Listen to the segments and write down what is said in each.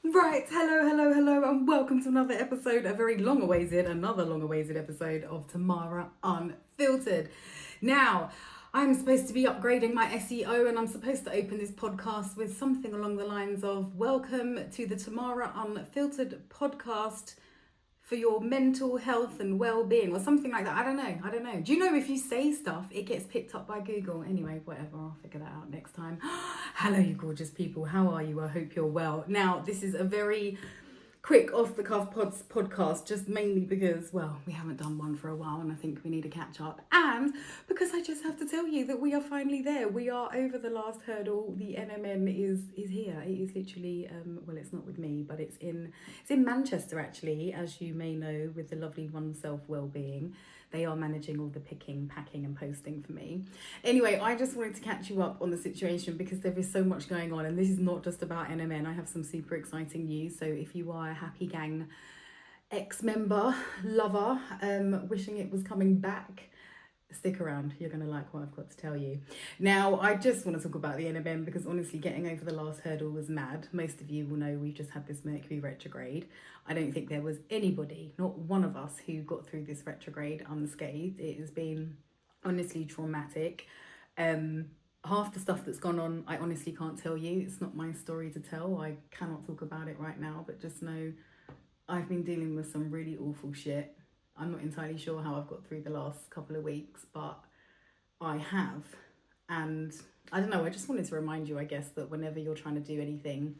Right, hello, and welcome to another episode, another long-awaited episode of Tamara Unfiltered. Now, I'm supposed to be upgrading my SEO, and I'm supposed to open this podcast with something along the lines of "Welcome to the Tamara Unfiltered podcast for your mental health and well-being," or something like that. I don't know. Do you know if you say stuff, it gets picked up by Google? Anyway, whatever, I'll figure that out next time. Hello, you gorgeous people. How are you? I hope you're well. Now, this is a very quick off-the-cuff podcast, just mainly because, well, we haven't done one for a while and I think we need to catch up. And because I just have to tell you that we are finally there. We are over the last hurdle. The NMN is here. It is literally, well, it's not with me, but it's in Manchester, actually, as you may know, with the lovely One Self Wellbeing. They are managing all the picking, packing and posting for me. Anyway, I just wanted to catch you up on the situation because there is so much going on, and this is not just about NMN. I have some super exciting news. So if you are a Happy Gang ex-member, lover, wishing it was coming back, stick around. You're going to like what I've got to tell you. Now, I just want to talk about the NMN because honestly, getting over the last hurdle was mad. Most of you will know we've just had this Mercury retrograde. I don't think there was anybody, not one of us, who got through this retrograde unscathed. It has been honestly traumatic. Half the stuff that's gone on, I honestly can't tell you. It's not my story to tell. I cannot talk about it right now, but just know I've been dealing with some really awful shit. I'm not entirely sure how I've got through the last couple of weeks, but I have. And I don't know, I just wanted to remind you, I guess, that whenever you're trying to do anything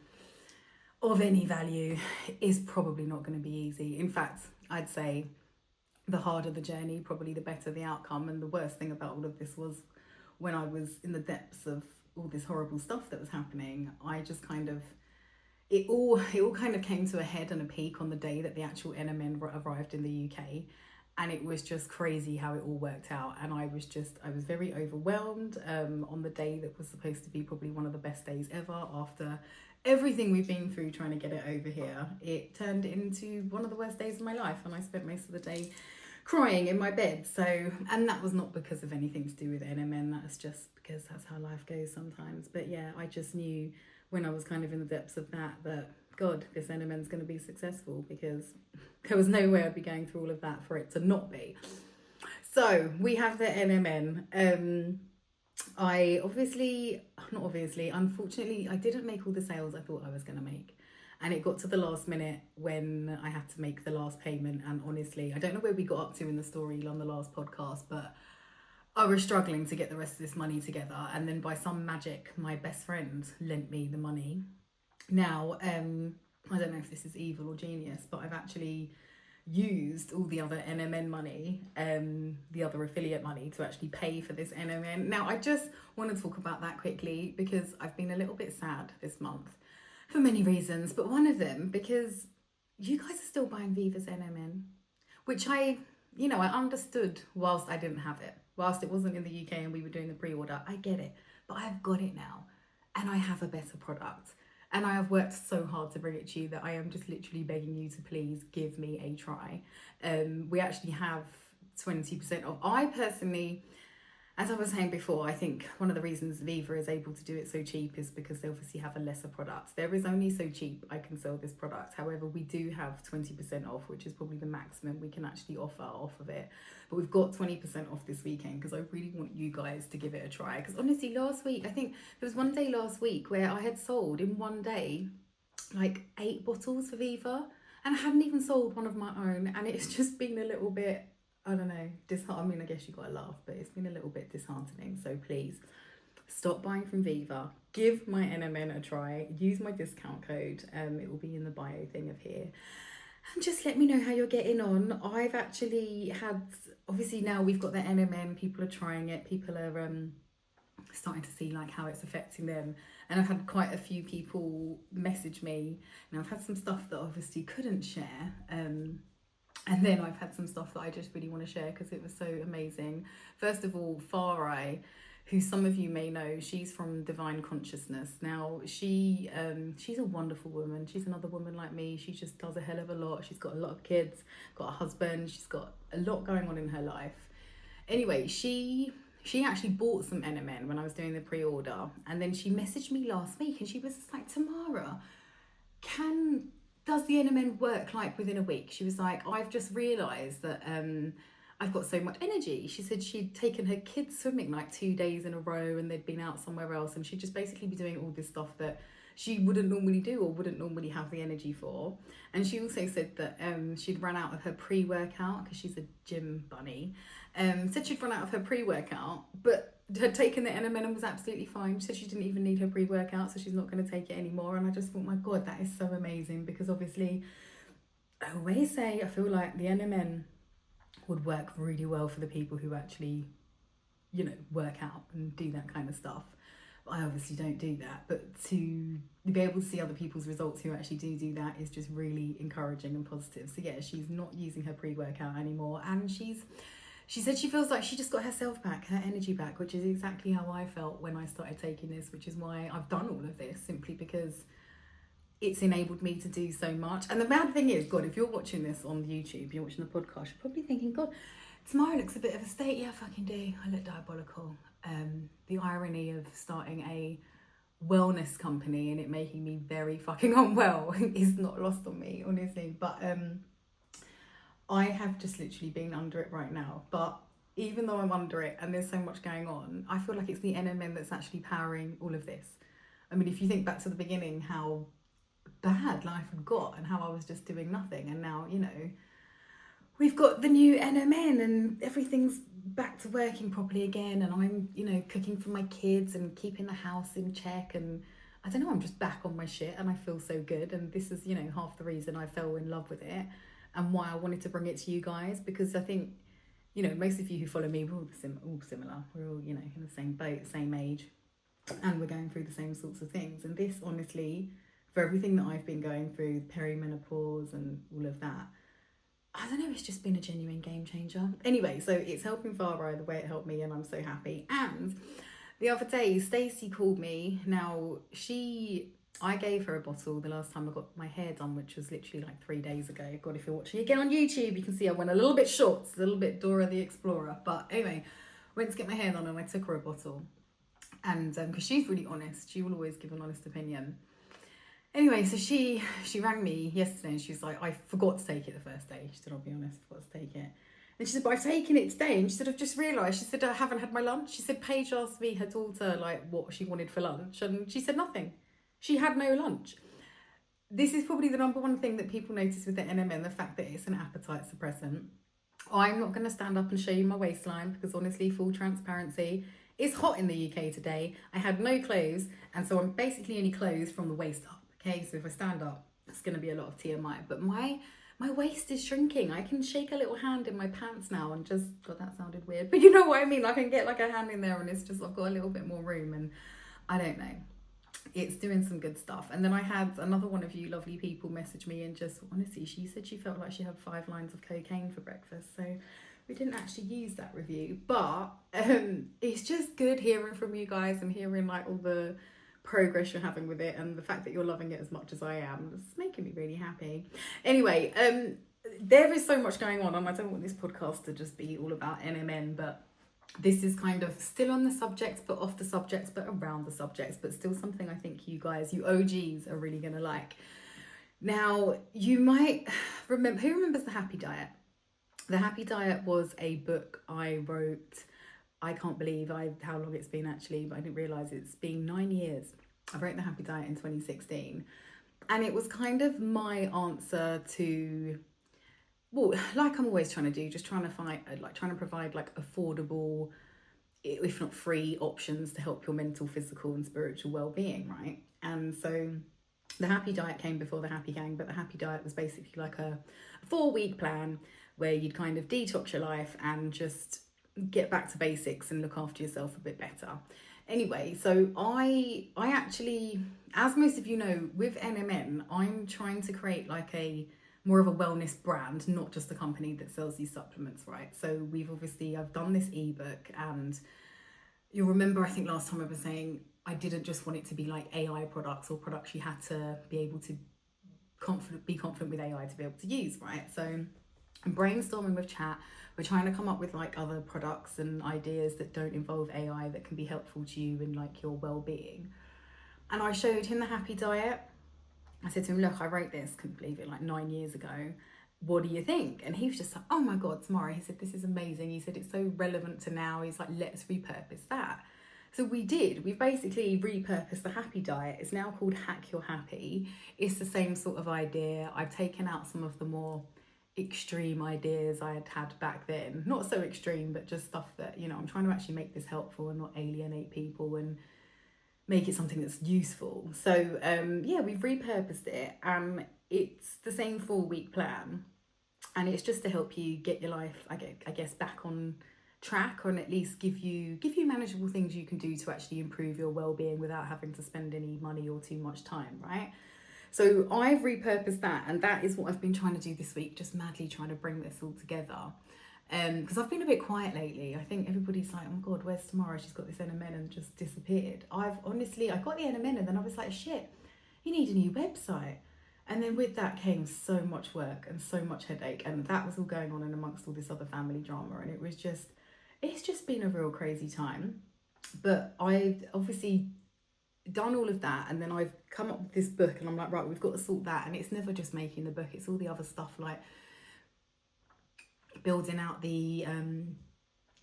of any value, is probably not going to be easy. In fact, I'd say the harder the journey, probably the better the outcome. And the worst thing about all of this was when I was in the depths of all this horrible stuff that was happening, I just kind of, it all kind of came to a head and a peak on the day that the actual NMN arrived in the UK. And it was just crazy how it all worked out. And I was very overwhelmed on the day that was supposed to be probably one of the best days ever. After everything we've been through trying to get it over here, it turned into one of the worst days of my life. And I spent most of the day crying in my bed. So, and that was not because of anything to do with NMN. That's just because that's how life goes sometimes. But yeah, I just knew when I was kind of in the depths of that God, this NMN's going to be successful, because there was no way I'd be going through all of that for it to not be. So we have the NMN. Unfortunately, I didn't make all the sales I thought I was going to make. And it got to the last minute when I had to make the last payment. And honestly, I don't know where we got up to in the story on the last podcast, but I was struggling to get the rest of this money together. And then by some magic, my best friend lent me the money. Now, I don't know if this is evil or genius, but I've actually used all the other NMN money, the other affiliate money, to actually pay for this NMN. Now, I just want to talk about that quickly because I've been a little bit sad this month for many reasons, but one of them because you guys are still buying Viva's NMN, which I understood whilst I didn't have it, whilst it wasn't in the UK and we were doing the pre-order. I get it, but I've got it now and I have a better product. And I have worked so hard to bring it to you that I am just literally begging you to please give me a try. We actually have 20% off. I personally, as I was saying before, I think one of the reasons Viva is able to do it so cheap is because they obviously have a lesser product. There is only so cheap I can sell this product. However, we do have 20% off, which is probably the maximum we can actually offer off of it. But we've got 20% off this weekend because I really want you guys to give it a try. Because honestly, last week, I think there was one day last week where I had sold in one day like 8 bottles for Viva, and I hadn't even sold one of my own. And it's just been a little bit, I don't know, disheartening. I guess you got to laugh, but it's been a little bit disheartening. So please stop buying from Viva. Give my NMN a try. Use my discount code. It will be in the bio thing of here. And just let me know how you're getting on. I've actually had, obviously now we've got the NMN, people are trying it, people are starting to see like how it's affecting them. And I've had quite a few people message me. Now I've had some stuff that I obviously couldn't share. And then I've had some stuff that I just really want to share because it was so amazing. First of all, Farai, who some of you may know, she's from Divine Consciousness. Now, she's a wonderful woman. She's another woman like me. She just does a hell of a lot. She's got a lot of kids, got a husband. She's got a lot going on in her life. Anyway, she actually bought some NMN when I was doing the pre-order. And then she messaged me last week and she was just like, Tamara, does the NMN work like within a week? She was like, I've just realised that I've got so much energy. She said she'd taken her kids swimming like 2 days in a row and they'd been out somewhere else, and she'd just basically be doing all this stuff that she wouldn't normally do or wouldn't normally have the energy for. And she also said that she'd run out of her pre-workout because she's a gym bunny. Said she'd run out of her pre-workout, but had taken the NMN and was absolutely fine. She said she didn't even need her pre-workout, so she's not going to take it anymore. And I just thought, my God, that is so amazing, because obviously I always say I feel like the NMN would work really well for the people who actually, you know, work out and do that kind of stuff. I obviously don't do that, but to be able to see other people's results who actually do that is just really encouraging and positive. So yeah, she's not using her pre-workout anymore, and she said she feels like she just got herself back, her energy back, which is exactly how I felt when I started taking this, which is why I've done all of this, simply because it's enabled me to do so much. And the bad thing is, God, if you're watching this on YouTube, you're watching the podcast, you're probably thinking, God, Tamara looks a bit of a state. Yeah, I fucking do. I look diabolical. The irony of starting a wellness company and it making me very fucking unwell is not lost on me, honestly. But I have just literally been under it right now. But even though I'm under it and there's so much going on, I feel like it's the NMN that's actually powering all of this. I mean, if you think back to the beginning, how bad life had got and how I was just doing nothing, and now, you know, we've got the new NMN and everything's back to working properly again, and I'm, you know, cooking for my kids and keeping the house in check, and I don't know, I'm just back on my shit and I feel so good. And this is, you know, half the reason I fell in love with it and why I wanted to bring it to you guys, because I think, you know, most of you who follow me, we're all similar. We're all, you know, in the same boat, same age, and we're going through the same sorts of things. And this, honestly, for everything that I've been going through, perimenopause and all of that, I don't know, it's just been a genuine game changer. Anyway, so it's helping Farah the way it helped me, and I'm so happy. And the other day, Stacey called me. Now, I gave her a bottle the last time I got my hair done, which was literally like 3 days ago. God, if you're watching again on YouTube, you can see I went a little bit short, a little bit Dora the Explorer. But anyway, went to get my hair done and I took her a bottle. And because she's really honest, she will always give an honest opinion. Anyway, so she rang me yesterday and she was like, I forgot to take it the first day. She said, I'll be honest, I forgot to take it. And she said, but I've taken it today. And she said, I've just realised. She said, I haven't had my lunch. She said, Paige asked me, her daughter, like what she wanted for lunch. And she said nothing. She had no lunch. This is probably the number one thing that people notice with the NMN, the fact that it's an appetite suppressant. I'm not going to stand up and show you my waistline because honestly, full transparency, it's hot in the UK today. I had no clothes, and so I'm basically only clothes from the waist up. Okay, so if I stand up, it's going to be a lot of TMI. But my waist is shrinking. I can shake a little hand in my pants now and just, God, that sounded weird. But you know what I mean? I can get like a hand in there and it's just, I've got a little bit more room, and I don't know. It's doing some good stuff. And then I had another one of you lovely people message me and just, honestly, she said she felt like she had 5 lines of cocaine for breakfast. So we didn't actually use that review. But it's just good hearing from you guys and hearing like all the progress you're having with it, and the fact that you're loving it as much as I am. It's making me really happy. Anyway, there is so much going on, and I don't want this podcast to just be all about NMN, but this is kind of still on the subjects, but off the subjects, but around the subjects, but still something I think you guys, you OGs, are really going to like. Now, you might remember, who remembers The Happy Diet? The Happy Diet was a book I wrote. I can't believe how long it's been actually, but I didn't realise it's been 9 years. I wrote The Happy Diet in 2016. And it was kind of my answer to, well, like I'm always trying to do, just trying to provide like affordable, if not free, options to help your mental, physical and spiritual well-being, right? And so The Happy Diet came before The Happy Gang, but The Happy Diet was basically like a 4-week plan where you'd kind of detox your life and just get back to basics and look after yourself a bit better. Anyway, so I actually, as most of you know, with NMN, I'm trying to create like a more of a wellness brand, not just a company that sells these supplements, right? So I've done this ebook, and you'll remember, I think last time I was saying, I didn't just want it to be like AI products or products you had to be able to be confident with AI to be able to use, right? So I'm brainstorming with chat. We're trying to come up with like other products and ideas that don't involve AI that can be helpful to you in like your well-being. And I showed him The Happy Diet, I said to him, look, I wrote this, couldn't believe it, like 9 years ago. What do you think? And he was just like, oh my God, Tamara. He said, this is amazing. He said, it's so relevant to now. He's like, let's repurpose that. So we did. We basically repurposed the happy diet. It's now called Hack Your Happy. It's the same sort of idea. I've taken out some of the more extreme ideas I had back then. Not so extreme, but just stuff that, you know, I'm trying to actually make this helpful and not alienate people and make it something that's useful. So yeah, we've repurposed it. It's the same 4-week plan, and it's just to help you get your life, I guess, back on track, or at least give you manageable things you can do to actually improve your well-being without having to spend any money or too much time, right? So I've repurposed that, and that is what I've been trying to do this week, just madly trying to bring this all together. Because I've been a bit quiet lately. I think everybody's like, oh my God, where's Tamara? She's got this NMN and just disappeared. I got the NMN and then I was like, shit, you need a new website. And then with that came so much work and so much headache. And that was all going on in amongst all this other family drama. And it's just been a real crazy time. But I've obviously done all of that. And then I've come up with this book and I'm like, right, we've got to sort that. And it's never just making the book. It's all the other stuff like building out the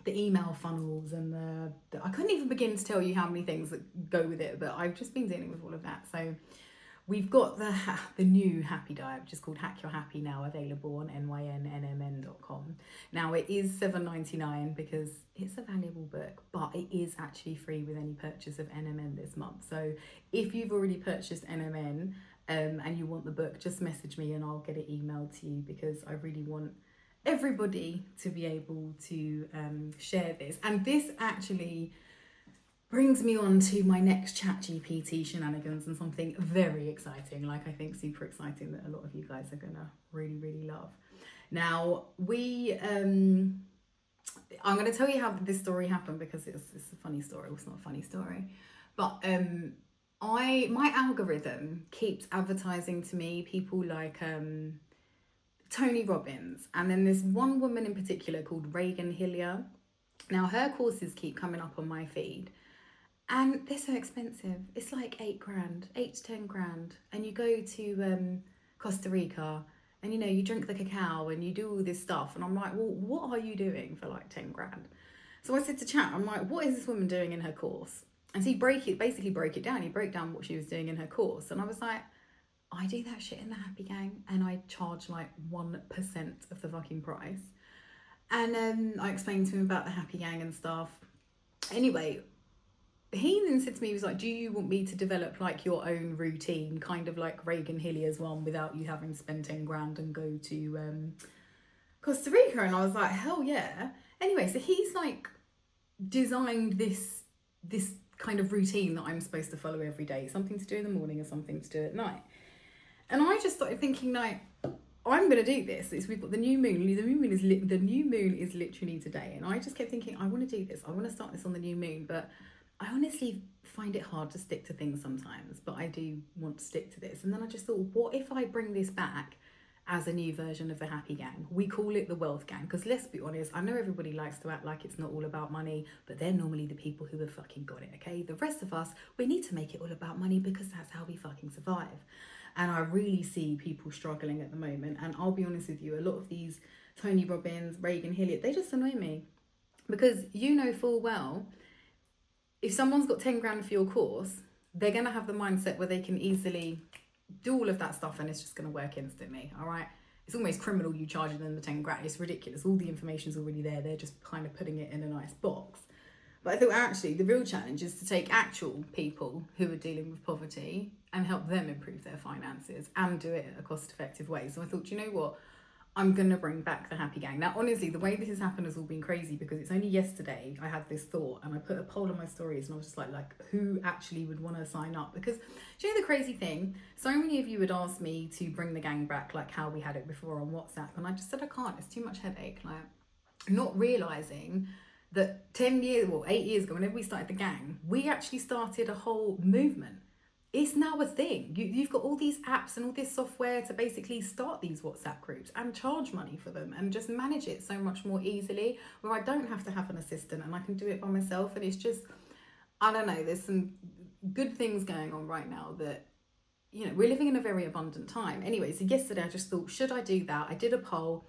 email funnels and the I couldn't even begin to tell you how many things that go with it, but I've just been dealing with all of that. So we've got the new happy diet, which is called Hack Your Happy, now available on NYN NMN.com. Now it is $7.99 because it's a valuable book, but it is actually free with any purchase of NMN this month. So if you've already purchased NMN and you want the book, just message me and I'll get it emailed to you, because I really want everybody to be able to share this. And this actually brings me on to my next ChatGPT shenanigans and something very exciting, like I think super exciting, that a lot of you guys are gonna really, really love. Now I'm gonna tell you how this story happened, because it's a funny story. Well, it's not a funny story, but my algorithm keeps advertising to me people like Tony Robbins, and then there's one woman in particular called Regan Hillier. Now her courses keep coming up on my feed, and they're so expensive. It's like $8,000, 8 to 10 grand, and you go to Costa Rica, and you know, you drink the cacao and you do all this stuff, and I'm like, well, what are you doing for like 10 grand? So I said to chat, I'm like, what is this woman doing in her course? And so he basically broke it down. He broke down what she was doing in her course, and I was like, I do that shit in the Happy Gang, and I charge like 1% of the fucking price. And I explained to him about the Happy Gang and stuff. Anyway, he then said to me, he was like, do you want me to develop like your own routine, kind of like Regan Hillier's one, without you having to spend 10 grand and go to Costa Rica? And I was like, hell yeah. Anyway, so he's like designed this kind of routine that I'm supposed to follow every day, something to do in the morning and something to do at night. And I just started thinking, like, I'm gonna do this. We've got the new moon. The new moon is literally today, and I just kept thinking, I want to do this. I want to start this on the new moon, but I honestly find it hard to stick to things sometimes. But I do want to stick to this. And then I just thought, what if I bring this back as a new version of the Happy Gang? We call it the Wealth Gang, because let's be honest, I know everybody likes to act like it's not all about money, but they're normally the people who have fucking got it. Okay, the rest of us, we need to make it all about money, because that's how we fucking survive. And I really see people struggling at the moment. And I'll be honest with you, a lot of these Tony Robbins, Regan Hillier, they just annoy me. Because you know full well, if someone's got 10 grand for your course, they're going to have the mindset where they can easily do all of that stuff and it's just going to work instantly, all right? It's almost criminal you charging them the 10 grand. It's ridiculous. All the information's already there. They're just kind of putting it in a nice box. But I thought actually the real challenge is to take actual people who are dealing with poverty and help them improve their finances and do it in a cost-effective way. So I thought, you know what? I'm going to bring back the Happy Gang. Now, honestly, the way this has happened has all been crazy, because it's only yesterday I had this thought and I put a poll on my stories and I was just like who actually would want to sign up? Because do you know the crazy thing? So many of you would ask me to bring the gang back, like how we had it before on WhatsApp. And I just said, I can't. It's too much headache. Like, not realising that 8 years ago, whenever we started the gang, we actually started a whole movement. It's now a thing. You've got all these apps and all this software to basically start these WhatsApp groups and charge money for them and just manage it so much more easily, where I don't have to have an assistant and I can do it by myself. And it's just, I don't know, there's some good things going on right now that we're living in a very abundant time. Anyway, so yesterday I just thought, should I do that? I did a poll.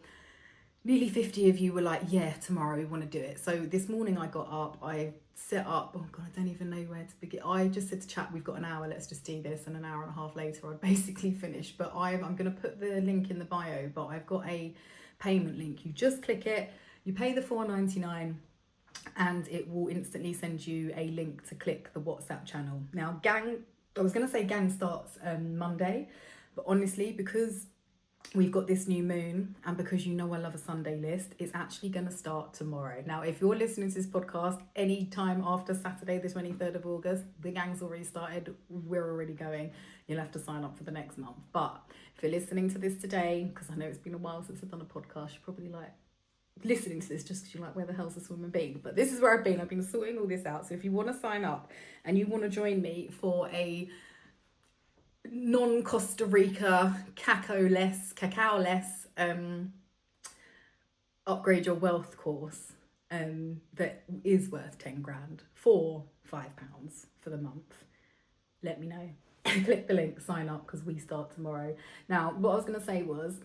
Nearly 50 of you were like, yeah, tomorrow we want to do it. So this morning I got up, I set up, oh God, I don't even know where to begin. I just said to chat, we've got an hour, let's just do this. And an hour and a half later, I'd basically finished. But I'm going to put the link in the bio, but I've got a payment link. You just click it, you pay the $4.99, and it will instantly send you a link to click the WhatsApp channel. Now, gang starts Monday, but honestly, because we've got this new moon, and because I love a Sunday list, it's actually going to start tomorrow. Now, if you're listening to this podcast any time after Saturday, the 23rd of August, the gang's already started. We're already going. You'll have to sign up for the next month. But if you're listening to this today, because I know it's been a while since I've done a podcast, you're probably like listening to this just because you're like, where the hell's this woman been? But this is where I've been. I've been sorting all this out. So if you want to sign up and you want to join me for a non-Costa Rica cacao-less upgrade your wealth course that is worth 10 grand for £5 for the month, let me know. Click the link, sign up, because we start tomorrow. Now, what I was going to say was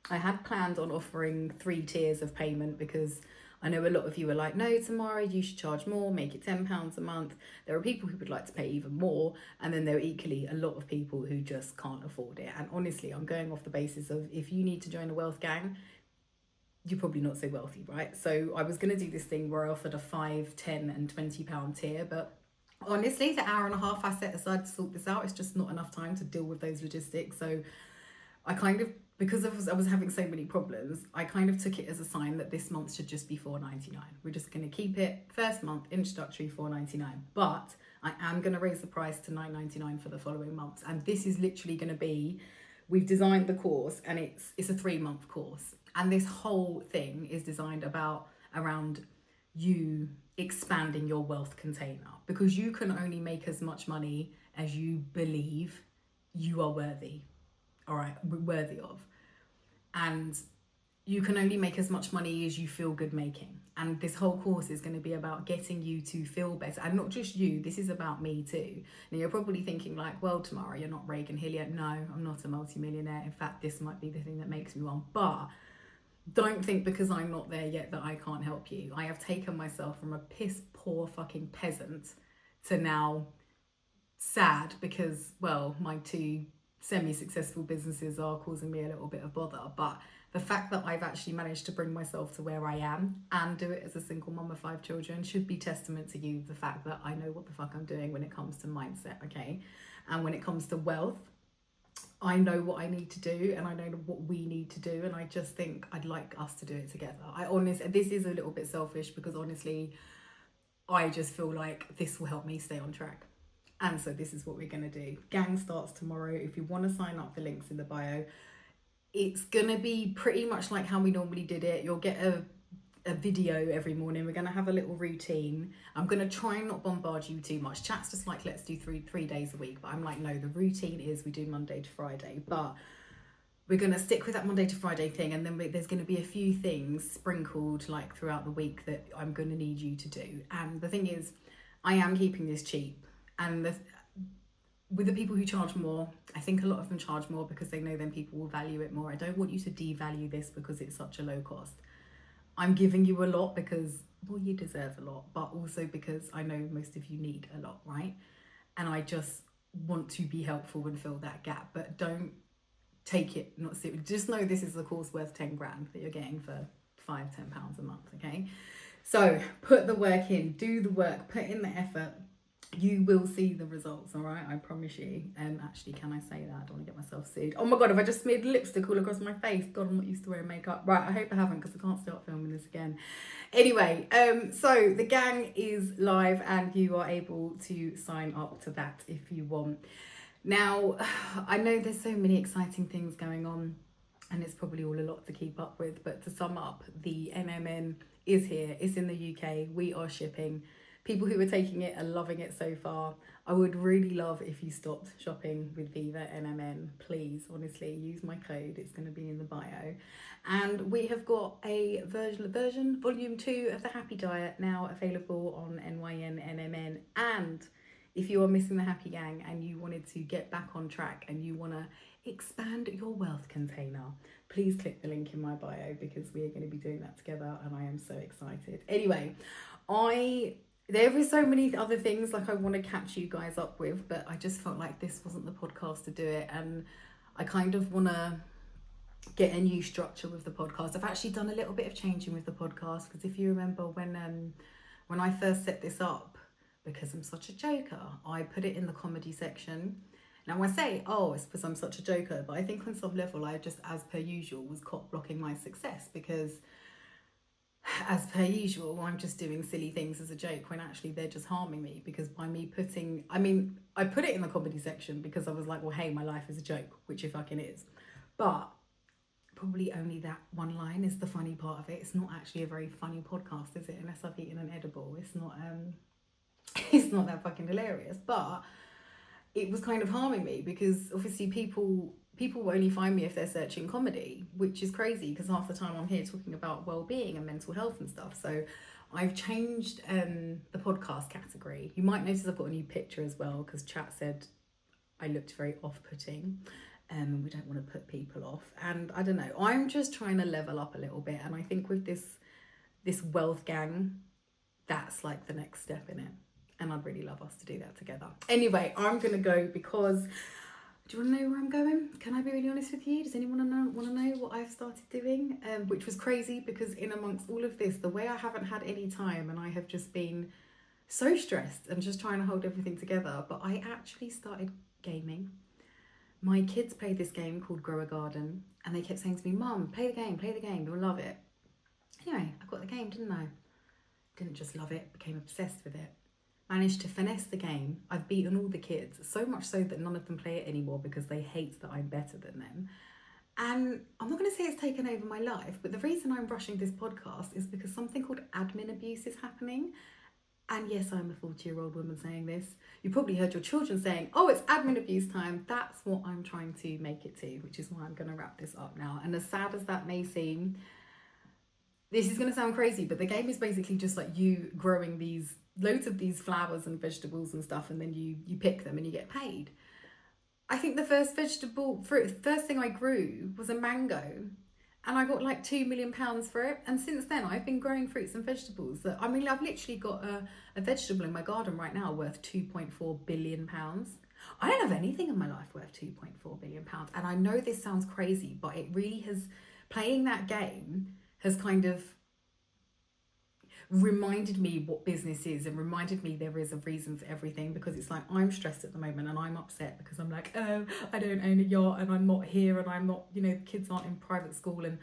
I had planned on offering 3 tiers of payment, because I know a lot of you are like, no, Tamara, you should charge more, make it £10 a month. There are people who would like to pay even more. And then there are equally a lot of people who just can't afford it. And honestly, I'm going off the basis of, if you need to join a wealth gang, you're probably not so wealthy, right? So I was going to do this thing where I offered a £5, £10 and £20 tier. But honestly, the hour and a half I set aside to sort this out, it's just not enough time to deal with those logistics. So I because I was having so many problems, I kind of took it as a sign that this month should just be $4.99. We're just going to keep it first month introductory $4.99, but I am going to raise the price to $9.99 for the following months. And this is literally going to be, we've designed the course, and it's a 3-month course, and this whole thing is designed around you expanding your wealth container, because you can only make as much money as you believe you are worthy of. And you can only make as much money as you feel good making. And this whole course is going to be about getting you to feel better. And not just you, this is about me too. Now you're probably thinking like, well, Tamara, you're not Reagan Hill yet. No, I'm not a multimillionaire. In fact, this might be the thing that makes me one. But don't think because I'm not there yet that I can't help you. I have taken myself from a piss poor fucking peasant to now sad because, well, my 2 semi-successful businesses are causing me a little bit of bother, but the fact that I've actually managed to bring myself to where I am and do it as a single mum of 5 children should be testament to you, the fact that I know what the fuck I'm doing when it comes to mindset, okay? And when it comes to wealth, I know what I need to do, and I know what we need to do, and I just think I'd like us to do it together. This is a little bit selfish, because honestly, I just feel like this will help me stay on track. And so this is what we're going to do. Gang starts tomorrow. If you want to sign up, the link's in the bio. It's going to be pretty much like how we normally did it. You'll get a video every morning. We're going to have a little routine. I'm going to try and not bombard you too much. Chat's just like, let's do three days a week. But I'm like, no, the routine is we do Monday to Friday. But we're going to stick with that Monday to Friday thing. And then there's going to be a few things sprinkled like throughout the week that I'm going to need you to do. And the thing is, I am keeping this cheap. And with the people who charge more, I think a lot of them charge more because they know then people will value it more. I don't want you to devalue this because it's such a low cost. I'm giving you a lot because, well, you deserve a lot, but also because I know most of you need a lot, right? And I just want to be helpful and fill that gap, but don't take it not seriously. Just know this is a course worth 10 grand that you're getting for £5-10 a month, okay? So put the work in, do the work, put in the effort. You will see the results, all right? I promise you. Actually, can I say that? I don't want to get myself sued. Oh my God, have I just smeared lipstick all across my face? God, I'm not used to wearing makeup. Right, I hope I haven't, because I can't start filming this again. Anyway, so the gang is live and you are able to sign up to that if you want. Now, I know there's so many exciting things going on and it's probably all a lot to keep up with, but to sum up, the NMN is here. It's in the UK. We are shipping. People who are taking it are loving it so far. I would really love if you stopped shopping with Viva NMN. Please, honestly, use my code. It's going to be in the bio. And we have got a volume 2 of the Happy Diet now available on NYN NMN. And if you are missing the happy gang and you wanted to get back on track and you want to expand your wealth container, please click the link in my bio, because we are going to be doing that together and I am so excited. Anyway, there were so many other things like I want to catch you guys up with, but I just felt like this wasn't the podcast to do it, and I kind of want to get a new structure with the podcast. I've actually done a little bit of changing with the podcast, because if you remember when I first set this up, because I'm such a joker, I put it in the comedy section. Now I say, oh, it's because I'm such a joker, but I think on some level I just, as per usual, was cock blocking my success, because as per usual, I'm just doing silly things as a joke when actually they're just harming me. Because by me I put it in the comedy section because I was like, well, hey, my life is a joke, which it fucking is. But probably only that one line is the funny part of it. It's not actually a very funny podcast, is it? Unless I've eaten an edible. It's not that fucking hilarious. But it was kind of harming me, because obviously people will only find me if they're searching comedy, which is crazy, because half the time I'm here talking about well-being and mental health and stuff. So I've changed the podcast category. You might notice I've got a new picture as well, because chat said I looked very off-putting, and we don't want to put people off. And I don't know, I'm just trying to level up a little bit, and I think with this wealth gang, that's like the next step in it. And I'd really love us to do that together. Anyway, I'm going to go, because do you want to know where I'm going? Can I be really honest with you? Does anyone want to know what I've started doing? Which was crazy, because in amongst all of this, the way I haven't had any time and I have just been so stressed and just trying to hold everything together, but I actually started gaming. My kids played this game called Grow a Garden, and they kept saying to me, Mum, play the game, you'll love it. Anyway, I got the game, didn't I? Didn't just love it, became obsessed with it. Managed to finesse the game. I've beaten all the kids, so much so that none of them play it anymore because they hate that I'm better than them. And I'm not going to say it's taken over my life, but the reason I'm rushing this podcast is because something called admin abuse is happening. And yes, I'm a 40-year-old woman saying this. You probably heard your children saying, oh, it's admin abuse time. That's what I'm trying to make it to, which is why I'm going to wrap this up now. And as sad as that may seem, this is going to sound crazy, but the game is basically just like you growing loads of these flowers and vegetables and stuff, and then you pick them and you get paid. I think the first first thing I grew was a mango, and I got like £2 million for it. And since then I've been growing fruits and vegetables that, I've literally got a vegetable in my garden right now worth £2.4 billion. I don't have anything in my life worth £2.4 billion. And I know this sounds crazy, but it really has, playing that game has kind of reminded me what business is, and reminded me there is a reason for everything. Because it's like, I'm stressed at the moment and I'm upset because I'm like, oh, I don't own a yacht and I'm not here and I'm not, the kids aren't in private school and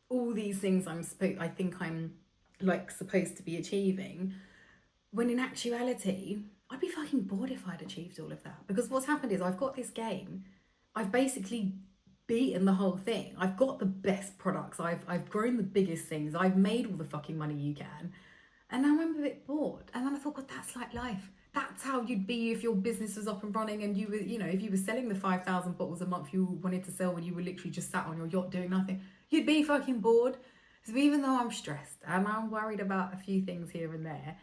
all these things I think I'm like supposed to be achieving, when in actuality I'd be fucking bored if I'd achieved all of that. Because what's happened is I've got this game, I've basically beaten the whole thing, I've got the best products, I've grown the biggest things, I've made all the fucking money you can. And now I'm a bit bored. And then I thought, God, that's like life. That's how you'd be if your business was up and running and you were, if you were selling the 5,000 bottles a month you wanted to sell when you were literally just sat on your yacht doing nothing. You'd be fucking bored. So even though I'm stressed and I'm worried about a few things here and there,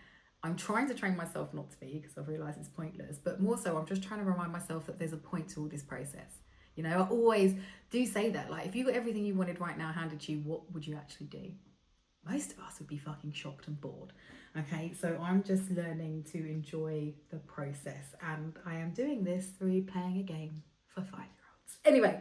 I'm trying to train myself not to be, because I've realised it's pointless. But more so, I'm just trying to remind myself that there's a point to all this process. I always do say that. Like, if you got everything you wanted right now handed to you, what would you actually do? Most of us would be fucking shocked and bored. Okay, so I'm just learning to enjoy the process, and I am doing this through playing a game for 5-year-olds. Anyway,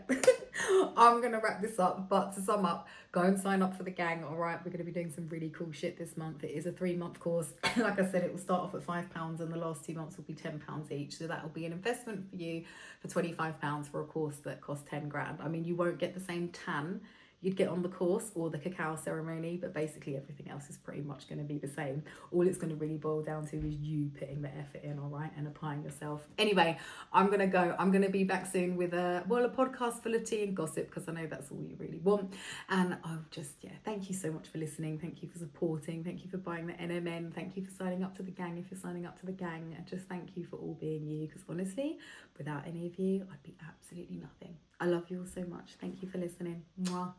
I'm gonna wrap this up, but to sum up, go and sign up for the gang. All right, we're gonna be doing some really cool shit this month. It is a 3-month course. Like I said, it will start off at £5 and the last 2 months will be £10 each. So that will be an investment for you for £25 for a course that costs 10 grand. I mean, you won't get the same tan you'd get on the course or the cacao ceremony, but basically everything else is pretty much going to be the same. All it's going to really boil down to is you putting the effort in, all right, and applying yourself. Anyway, I'm going to go. I'm going to be back soon with a podcast full of tea and gossip, because I know that's all you really want. And I'll just, thank you so much for listening. Thank you for supporting. Thank you for buying the NMN. Thank you for signing up to the gang if you're signing up to the gang. And just thank you for all being you, because honestly, without any of you, I'd be absolutely nothing. I love you all so much. Thank you for listening. Mwah.